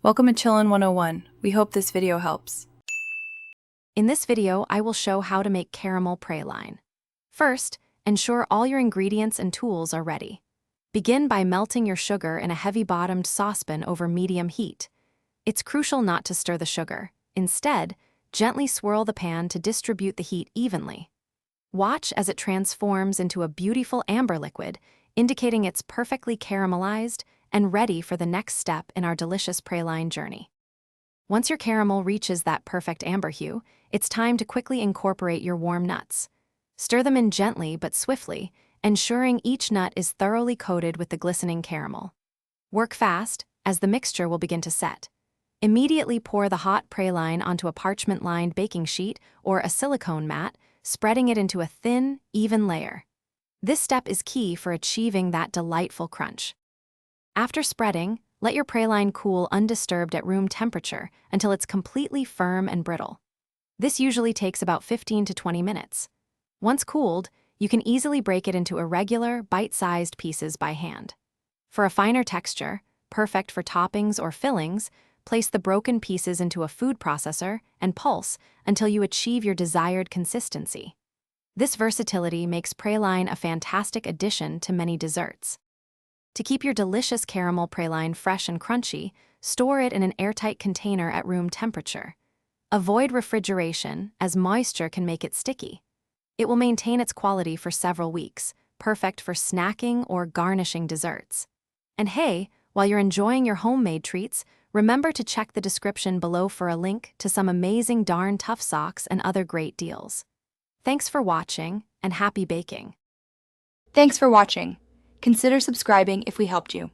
Welcome to Chillin' 101. We hope this video helps. In this video, I will show how to make caramel praline. First, ensure all your ingredients and tools are ready. Begin by melting your sugar in a heavy-bottomed saucepan over medium heat. It's crucial not to stir the sugar. Instead, gently swirl the pan to distribute the heat evenly. Watch as it transforms into a beautiful amber liquid, indicating it's perfectly caramelized and ready for the next step in our delicious praline journey. Once your caramel reaches that perfect amber hue, it's time to quickly incorporate your warm nuts. Stir them in gently but swiftly, ensuring each nut is thoroughly coated with the glistening caramel. Work fast, as the mixture will begin to set. Immediately pour the hot praline onto a parchment-lined baking sheet or a silicone mat, spreading it into a thin, even layer. This step is key for achieving that delightful crunch. After spreading, let your praline cool undisturbed at room temperature until it's completely firm and brittle. This usually takes about 15 to 20 minutes. Once cooled, you can easily break it into irregular, bite-sized pieces by hand. For a finer texture, perfect for toppings or fillings, place the broken pieces into a food processor and pulse until you achieve your desired consistency. This versatility makes praline a fantastic addition to many desserts. To keep your delicious caramel praline fresh and crunchy, store it in an airtight container at room temperature. Avoid refrigeration, as moisture can make it sticky. It will maintain its quality for several weeks, perfect for snacking or garnishing desserts. And hey, while you're enjoying your homemade treats, remember to check the description below for a link to some amazing darn tough socks and other great deals. Thanks for watching, and happy baking! Thanks for watching. Consider subscribing if we helped you.